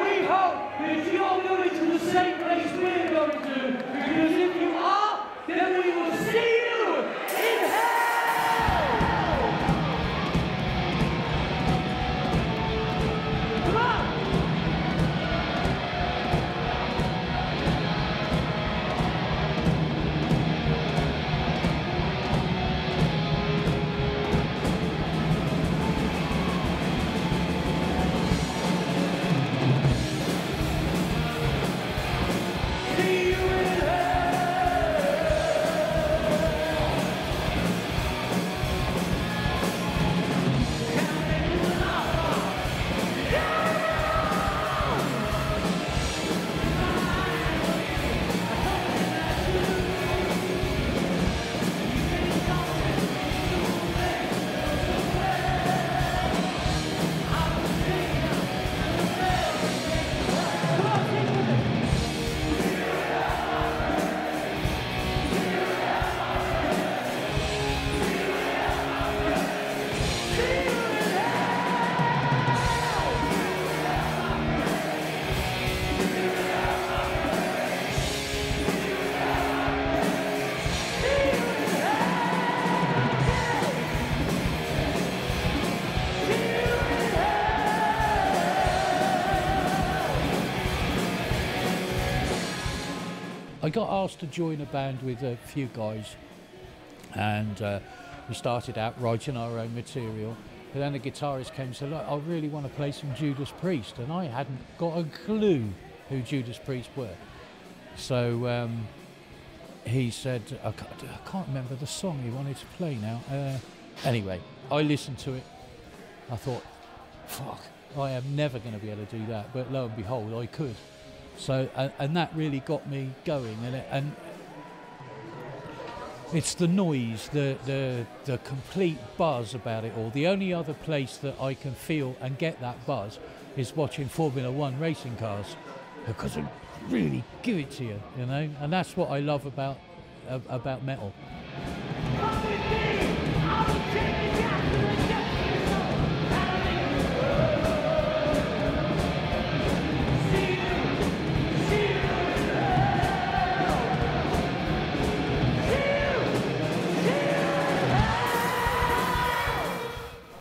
We hope that you're going to the same place we're going to, because if you are, then we will see you in hell! Come on! I got asked to join a band with a few guys, and we started out writing our own material. But then the guitarist came and said, look, I really want to play some Judas Priest, and I hadn't got a clue who Judas Priest were. So he said, I can't remember the song he wanted to play now. Anyway, I listened to it. I thought, fuck, I am never going to be able to do that. But lo and behold, I could. So, and that really got me going. And it's the noise, the complete buzz about it all. The only other place that I can feel and get that buzz is watching Formula One racing cars, because they really give it to you, you know. And that's what I love about metal.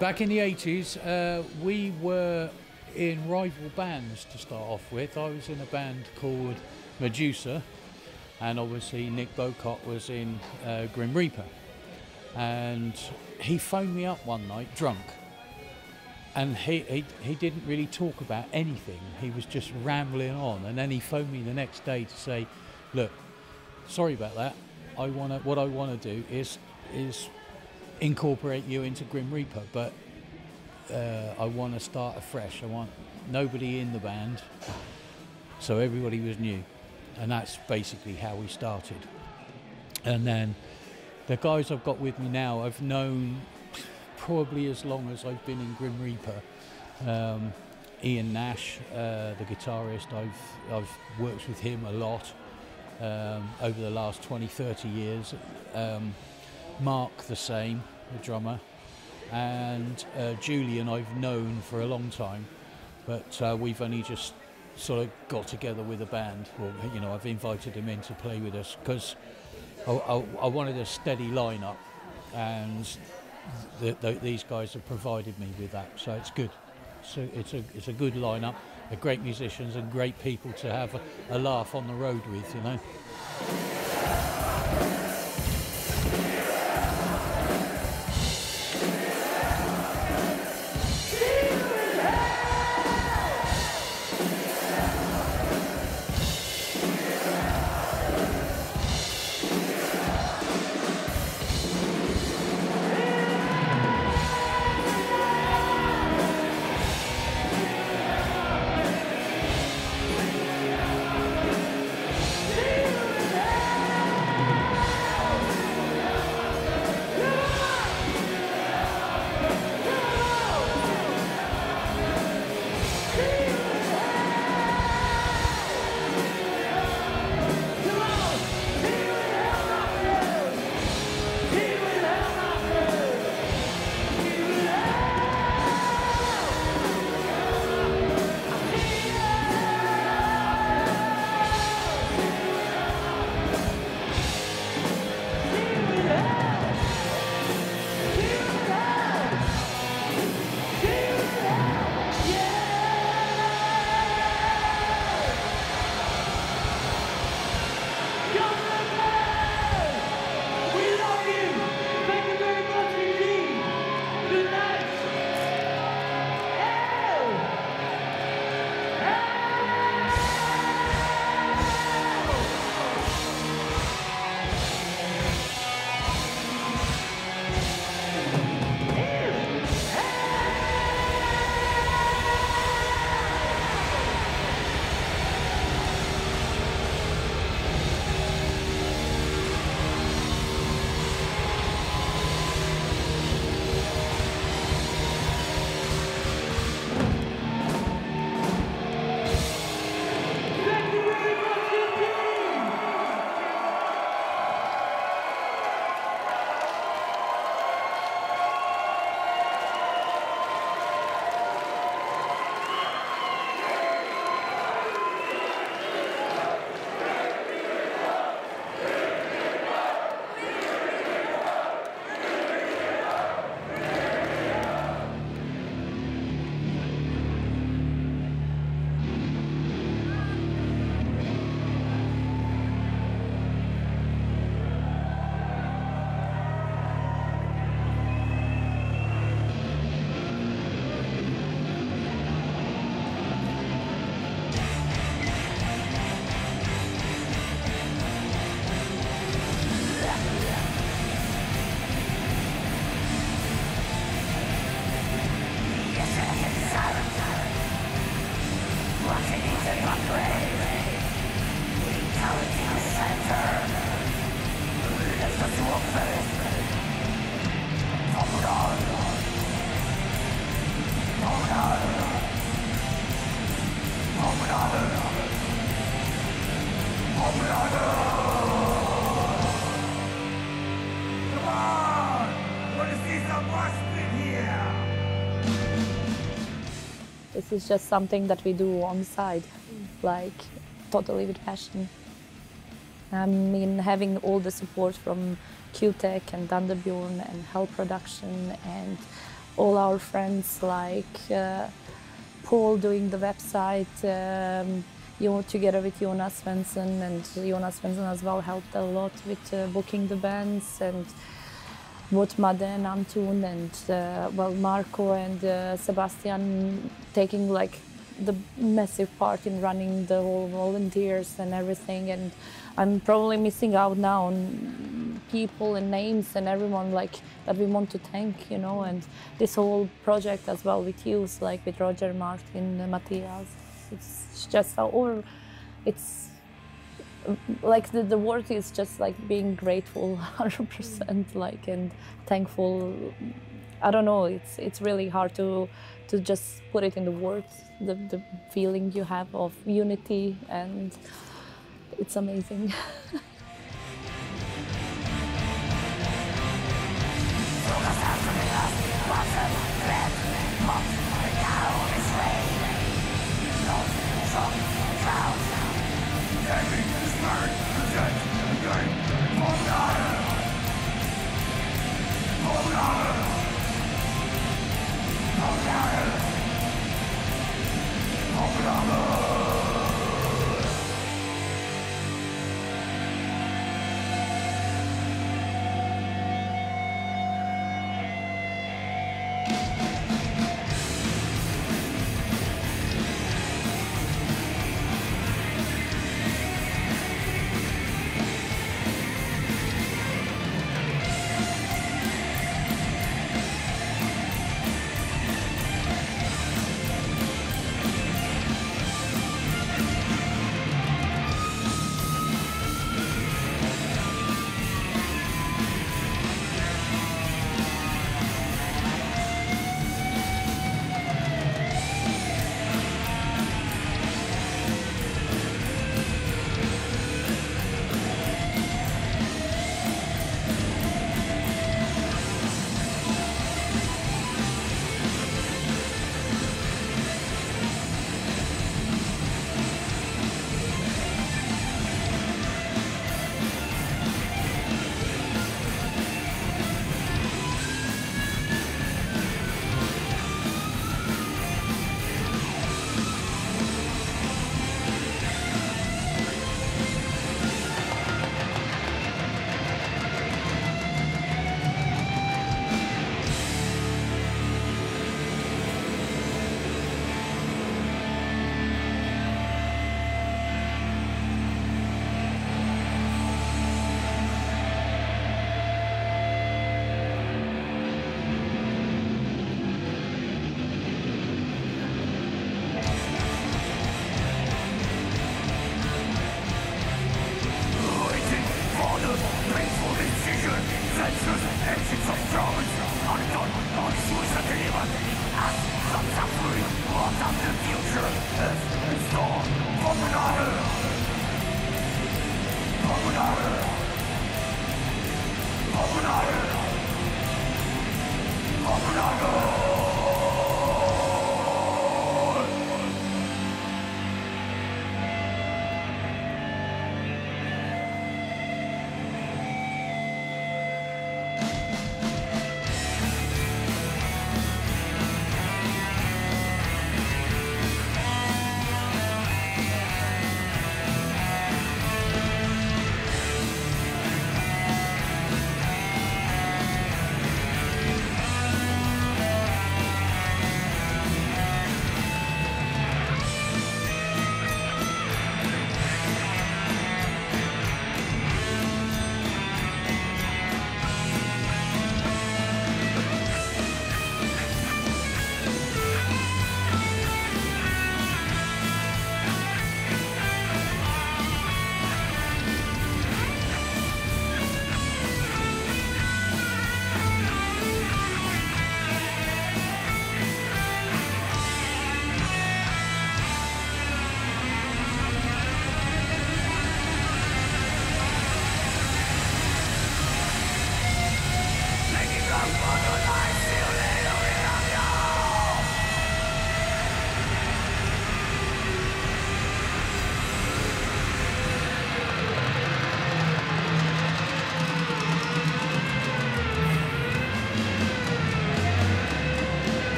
Back in the 80s, we were in rival bands to start off with. I was in a band called Medusa, and obviously Nick Bocott was in Grim Reaper. And he phoned me up one night drunk, and he didn't really talk about anything. He was just rambling on, and then he phoned me the next day to say, look, sorry about that. What I want to do is incorporate you into Grim Reaper, but I want to start afresh. I want nobody in the band, so everybody was new, and that's basically how we started. And then the guys I've got with me now I've known probably as long as I've been in Grim Reaper. Ian Nash, the guitarist, I've worked with him a lot over the last 20-30 years. Mark the same, the drummer, and Julian I've known for a long time, but we've only just sort of got together with a band. Well, you know, I've invited him in to play with us because I wanted a steady lineup, and these guys have provided me with that, so it's good. So it's a good lineup, they're great musicians and great people to have a laugh on the road with, you know. This is just something that we do on the side, like totally with passion. I mean, having all the support from Q-Tech and Thunderbjorn and Hell Production and all our friends like Paul doing the website, together with Jonas Svensson, and Jonas Svensson as well helped a lot with booking the bands, and both Madde and Anton and Marco and Sebastian taking like the massive part in running the whole volunteers and everything. And I'm probably missing out now on people and names and everyone like that we want to thank, you know, and this whole project as well with youth, like with Roger, Martin, Matthias. It's just it's like the word is just like being grateful 100%, like, and thankful. I don't know, it's really hard to just put it in the words, the feeling you have of unity, and it's amazing.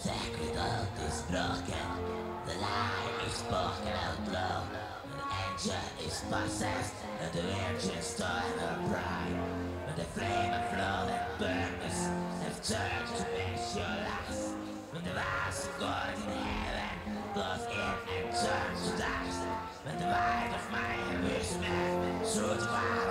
sacred oath is broken. The lie is spoken out loud. The angel is possessed, and the virgin's toil her pride. When the flame of love and purpose have turned to your last. When the vows of God in heaven goes in and turns to dust. When the light of my amusement through the